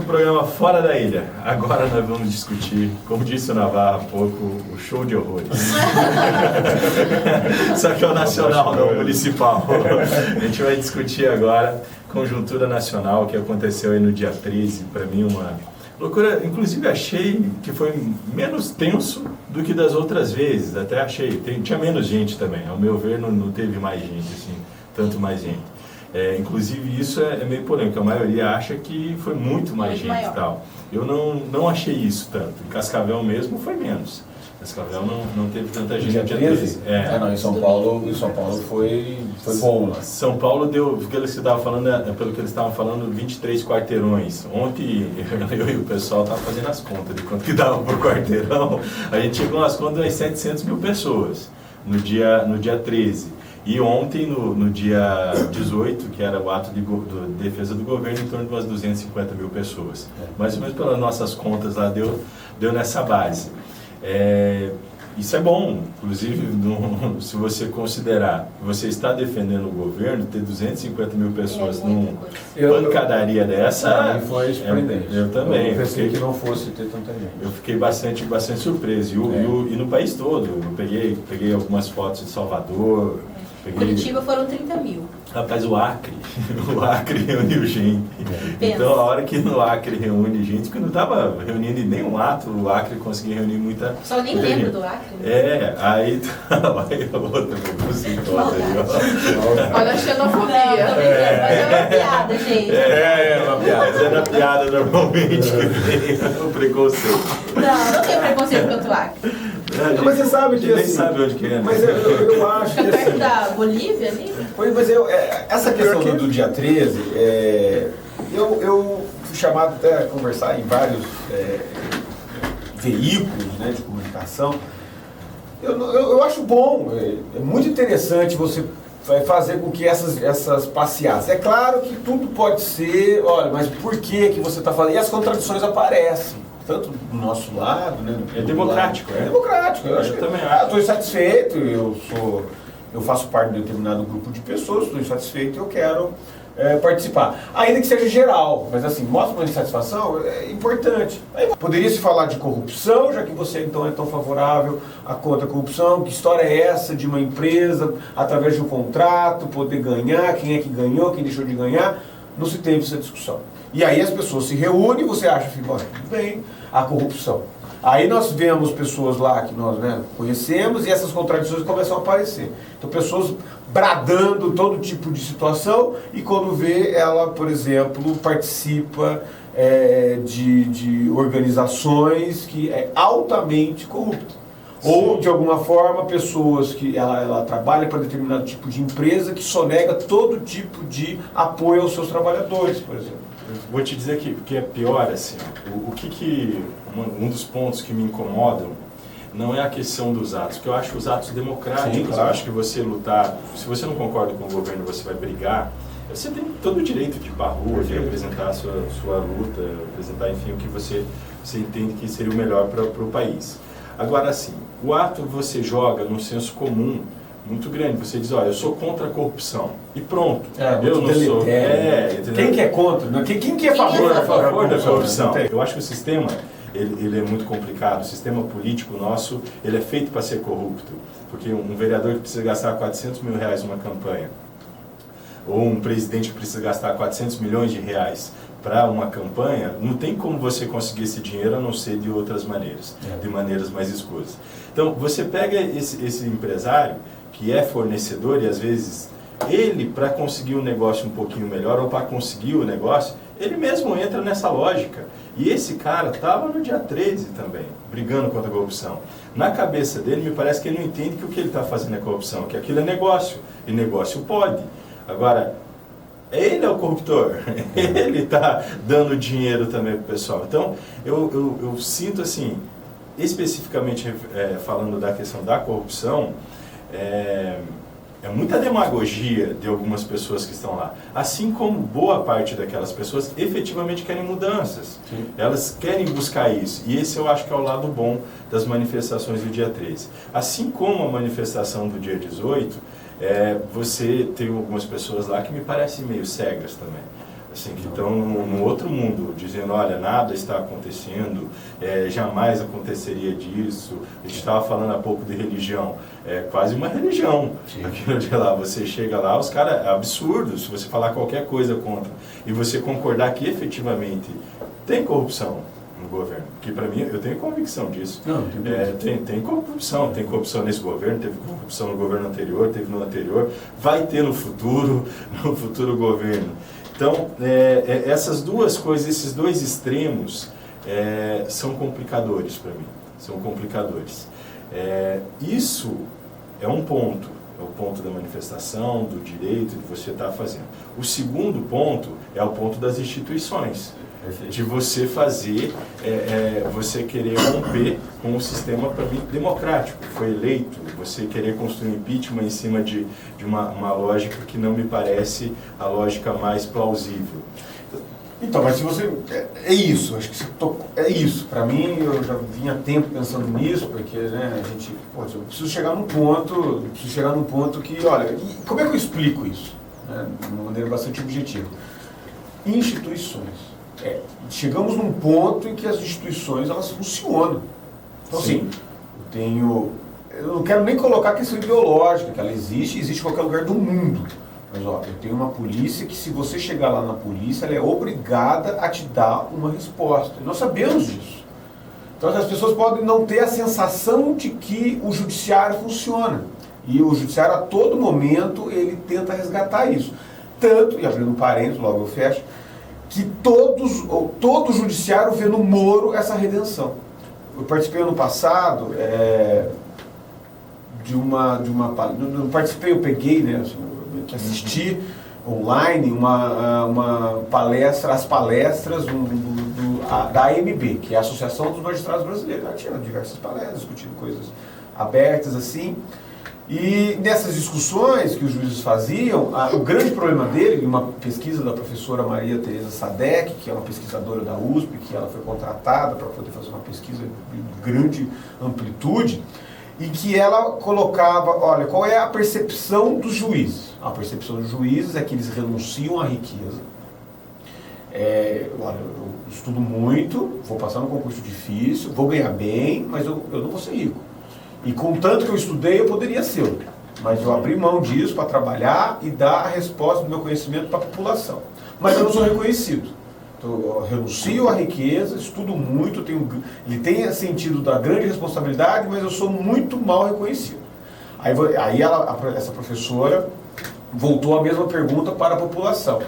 programa Fora da Ilha. Agora nós vamos discutir, como disse o Navarro há pouco, o show de horrores. Só que é o nacional, não o municipal. A gente vai discutir agora conjuntura nacional que aconteceu aí no dia 13. Para mim, uma loucura. Inclusive, achei que foi menos tenso do que das outras vezes. Até achei. Tinha menos gente também. Ao meu ver, não teve mais gente, assim, tanto mais gente. Inclusive isso é meio polêmico, a maioria acha que foi muito mais gente e tal. Eu não achei isso tanto. Em Cascavel mesmo foi menos. Cascavel não teve tanta gente. Dia 13? Não, em São Paulo foi bom. São Paulo deu, pelo que eles estavam falando, 23 quarteirões. Ontem eu e o pessoal estavam fazendo as contas de quanto que dava por quarteirão. A gente chegou nas contas de 700 mil pessoas no dia 13. E ontem, no dia 18, que era o ato de defesa do governo, em torno de umas 250 mil pessoas. Mais ou menos pelas nossas contas lá, deu nessa base. Isso é bom, inclusive, se você considerar que você está defendendo o governo, ter 250 mil pessoas numa pancadaria dessa... Foi surpreendente. Eu também. Eu pensei que não fosse ter tanta gente. Eu fiquei bastante surpreso. E no país todo, eu peguei algumas fotos de Salvador... Curitiba foram 30 mil. Rapaz, o Acre reuniu gente. Então, a hora que no Acre reúne gente, porque não estava reunindo em nenhum ato, o Acre conseguia reunir muita... Só nem lembro do Acre. Né? Aí outra preconceituosa aí, ó. Olha a xenofobia. Mas é uma piada, gente. Uma piada. Mas é na piada normalmente que vem o preconceito. Não tem preconceito contra o Acre. Mas você sabe que nem sabe onde que é. Mas eu acho que fica perto da Bolívia ali? Mas essa questão do dia 13, eu fui chamado até a conversar em vários veículos, né, de comunicação. Eu acho bom, é muito interessante você fazer com que essas passeatas. É claro que tudo pode ser, olha, mas por que você está falando? E as contradições aparecem. Tanto do nosso lado, né? É democrático, É democrático. Eu também estou insatisfeito, eu faço parte de um determinado grupo de pessoas, estou insatisfeito e eu quero participar. Ainda que seja geral, mas assim, mostra uma insatisfação, é importante. Aí, poderia-se falar de corrupção, já que você então é tão favorável contra a corrupção. Que história é essa de uma empresa, através de um contrato, poder ganhar, quem é que ganhou, quem deixou de ganhar? Não se teve essa discussão. E aí as pessoas se reúnem e você acha, tudo bem, a corrupção. Aí nós vemos pessoas lá que nós conhecemos e essas contradições começam a aparecer. Então pessoas bradando todo tipo de situação e quando vê ela, por exemplo, participa de organizações que é altamente corrupta. Ou, de alguma forma, pessoas que ela trabalha para determinado tipo de empresa que sonega todo tipo de apoio aos seus trabalhadores, por exemplo. Vou te dizer que é pior, assim, um dos pontos que me incomodam não é a questão dos atos, porque eu acho os atos democráticos. Sim, claro. Eu acho que você lutar, se você não concorda com o governo, você vai brigar, você tem todo o direito de ir para a rua, de apresentar a sua luta, apresentar, enfim, o que você entende que seria o melhor para o país. Agora, assim, o ato você joga num senso comum muito grande. Você diz, olha, eu sou contra a corrupção. E pronto. Eu não sou. Quem que é contra? Quem que é a favor da corrupção? Eu acho que o sistema, ele é muito complicado. O sistema político nosso, ele é feito para ser corrupto. Porque um vereador que precisa gastar 400 mil reais numa campanha, ou um presidente que precisa gastar 400 milhões de reais para uma campanha, não tem como você conseguir esse dinheiro a não ser de outras maneiras, de maneiras mais escusas. Então, você pega esse empresário que é fornecedor e às vezes ele, para conseguir um negócio um pouquinho melhor ou para conseguir o negócio, ele mesmo entra nessa lógica. E esse cara estava no dia 13 também, brigando contra a corrupção. Na cabeça dele, me parece que ele não entende que o que ele está fazendo é corrupção, que aquilo é negócio, e negócio pode. Agora, ele é o corruptor, ele está dando dinheiro também para o pessoal. Então, eu sinto assim, especificamente falando da questão da corrupção, é muita demagogia de algumas pessoas que estão lá. Assim como boa parte daquelas pessoas efetivamente querem mudanças. Sim. Elas querem buscar isso. E esse eu acho que é o lado bom das manifestações do dia 13. Assim como a manifestação do dia 18, você tem algumas pessoas lá que me parecem meio cegas também. assim, que estão num outro mundo, dizendo, olha, nada está acontecendo, jamais aconteceria disso. A gente estava falando há pouco de religião, é quase uma religião. Aquilo de lá, você chega lá, os caras, é absurdo, se você falar qualquer coisa contra, e você concordar que efetivamente tem corrupção no governo, porque para mim, eu tenho convicção disso. Não, tem corrupção nesse governo, teve corrupção no governo anterior, teve no anterior, vai ter no futuro governo. Então, essas duas coisas, esses dois extremos são complicadores para mim, são complicadores. Isso é um ponto, é o ponto da manifestação, do direito de você estar fazendo. O segundo ponto é o ponto das instituições. De você fazer, você querer romper com o sistema, para mim, democrático, foi eleito, você querer construir um impeachment em cima de uma lógica que não me parece a lógica mais plausível. Então, mas se você... É isso, acho que você tocou... É isso, para mim, eu já vinha tempo pensando nisso, porque, né, a gente... Pô, eu preciso chegar num ponto que, olha, e como é que eu explico isso? Né, de uma maneira bastante objetiva. Instituições. Chegamos num ponto em que as instituições, elas funcionam. Então, assim, eu não quero nem colocar a questão ideológica, que ela existe em qualquer lugar do mundo. Mas, ó, eu tenho uma polícia que, se você chegar lá na polícia, ela é obrigada a te dar uma resposta. E nós sabemos disso. Então, as pessoas podem não ter a sensação de que o judiciário funciona. E o judiciário, a todo momento, ele tenta resgatar isso. Tanto, e abrindo um parênteses, logo eu fecho, que todo o judiciário vê no Moro essa redenção. Eu participei ano passado eu peguei, né, assim, que assisti online uma palestra, as palestras da AMB, que é a Associação dos Magistrados Brasileiros. Ela tinha diversas palestras, discutindo coisas abertas assim. E nessas discussões que os juízes faziam, o grande problema dele, uma pesquisa da professora Maria Tereza Sadek, que é uma pesquisadora da USP, que ela foi contratada para poder fazer uma pesquisa de grande amplitude, e que ela colocava, olha, qual é a percepção dos juízes? A percepção dos juízes é que eles renunciam à riqueza. Olha, eu estudo muito, vou passar num concurso difícil, vou ganhar bem, mas eu não vou ser rico. E contanto que eu estudei, eu poderia ser. Mas eu abri mão disso para trabalhar e dar a resposta do meu conhecimento para a população. Mas eu não sou reconhecido. Então, eu renuncio à riqueza, estudo muito, ele tem sentido da grande responsabilidade, mas eu sou muito mal reconhecido. Aí essa professora voltou a mesma pergunta para a população.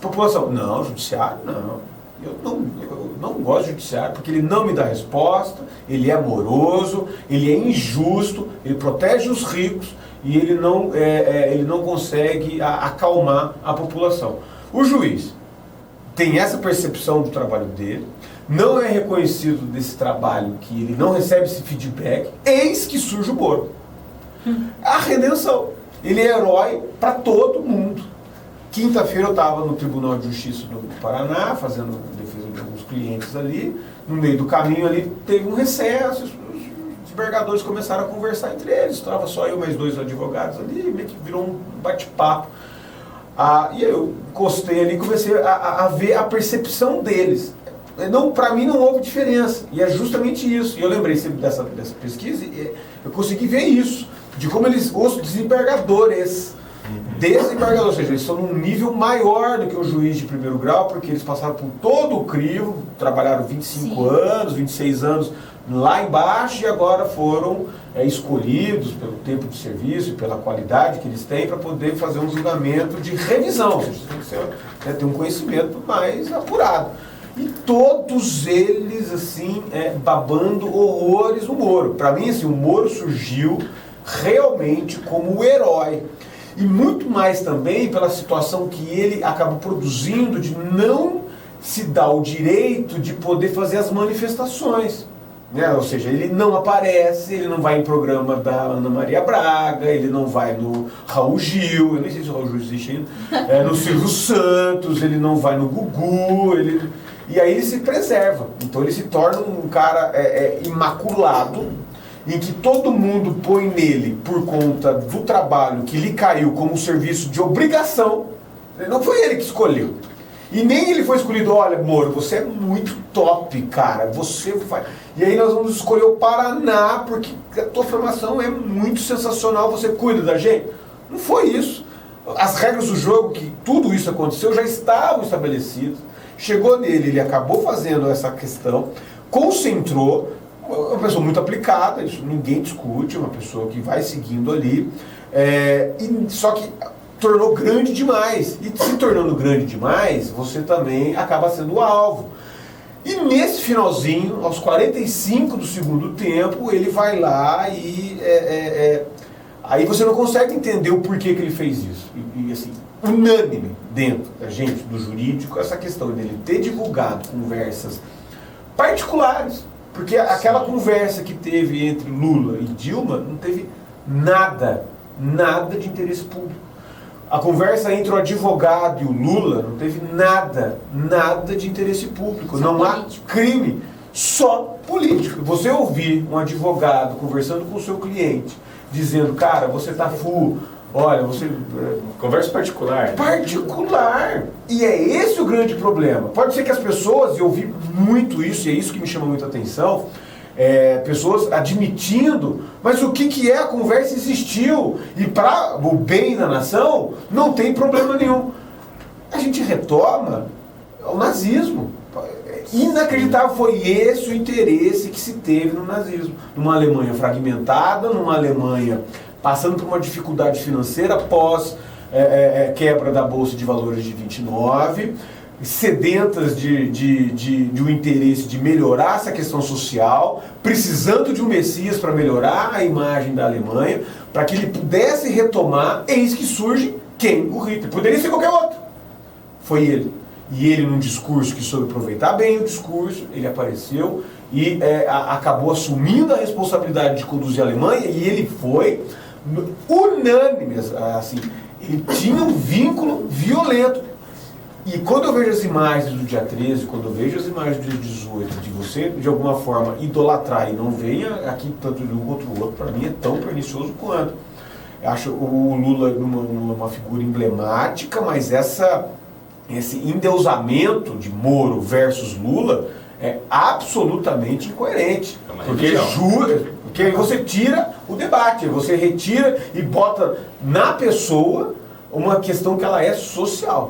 População, não, judiciário, não. Eu não gosto de judiciário porque ele não me dá resposta, ele é moroso, ele é injusto, ele protege os ricos e ele não consegue acalmar a população. O juiz tem essa percepção do trabalho dele, não é reconhecido desse trabalho, que ele não recebe esse feedback, eis que surge o Moro. A redenção. Ele é herói para todo mundo. Quinta-feira eu estava no Tribunal de Justiça do Paraná, fazendo defesa de alguns clientes ali. No meio do caminho ali teve um recesso, os desembargadores começaram a conversar entre eles. Estava só eu e mais dois advogados ali, meio que virou um bate-papo. E eu encostei ali e comecei a ver a percepção deles. Para mim não houve diferença, e é justamente isso. E eu lembrei sempre dessa pesquisa, e eu consegui ver isso, de como os desembargadores, ou seja, eles estão num nível maior do que o juiz de primeiro grau, porque eles passaram por todo o crivo, trabalharam 25 anos, 26 anos lá embaixo, e agora foram escolhidos pelo tempo de serviço e pela qualidade que eles têm para poder fazer um julgamento de revisão, ou seja, tem que ter um conhecimento mais apurado. E todos eles, assim, babando horrores no Moro. Para mim, assim, o Moro surgiu realmente como o herói. E muito mais também pela situação que ele acaba produzindo de não se dar o direito de poder fazer as manifestações. Né? Ou seja, ele não aparece, ele não vai em programa da Ana Maria Braga, ele não vai no Raul Gil, eu nem sei se o Raul Gil existe ainda, no Silvio Santos, ele não vai no Gugu, e aí ele se preserva. Então ele se torna um cara imaculado, em que todo mundo põe nele por conta do trabalho que lhe caiu como um serviço de obrigação. Não foi ele que escolheu. E nem ele foi escolhido, olha, Moro, você é muito top, cara, você vai... E aí nós vamos escolher o Paraná, porque a tua formação é muito sensacional, você cuida da gente. Não foi isso. As regras do jogo, que tudo isso aconteceu, já estavam estabelecidas. Chegou nele, ele acabou fazendo essa questão, concentrou, uma pessoa muito aplicada, isso ninguém discute, uma pessoa que vai seguindo ali, só que tornou grande demais. E se tornando grande demais, você também acaba sendo o alvo. E nesse finalzinho, aos 45 do segundo tempo, ele vai lá e... aí você não consegue entender o porquê que ele fez isso. E assim, unânime dentro da gente, do jurídico, essa questão dele ter divulgado conversas particulares. Porque aquela conversa que teve entre Lula e Dilma não teve nada de interesse público. A conversa entre o advogado e o Lula não teve nada de interesse público. Só não político. Há crime, só político. Você ouvir um advogado conversando com o seu cliente, dizendo, cara, você tá full, olha, você... Conversa particular. Particular. E é esse o grande problema. Pode ser que as pessoas, e eu ouvi muito isso, e é isso que me chama muita atenção, pessoas admitindo, mas o que é a conversa existiu, e para o bem da nação, não tem problema nenhum. A gente retoma o nazismo. Inacreditável, foi esse o interesse que se teve no nazismo. Numa Alemanha fragmentada, numa Alemanha passando por uma dificuldade financeira pós quebra da Bolsa de Valores de 29, sedentas de um interesse de melhorar essa questão social, precisando de um Messias para melhorar a imagem da Alemanha, para que ele pudesse retomar, eis que surge quem? O Hitler. Poderia ser qualquer outro. Foi ele. E ele, num discurso que soube aproveitar bem o discurso, ele apareceu e acabou assumindo a responsabilidade de conduzir a Alemanha, e ele foi unânime, assim, ele tinha um vínculo violento. E quando eu vejo as imagens do dia 13, quando eu vejo as imagens do dia 18, de você, de alguma forma, idolatrar e não venha aqui tanto de um quanto o outro, para mim é tão pernicioso quanto. Eu acho o Lula uma figura emblemática, mas esse endeusamento de Moro versus Lula é absolutamente incoerente. Porque aí você tira o debate, você retira e bota na pessoa uma questão que ela é social.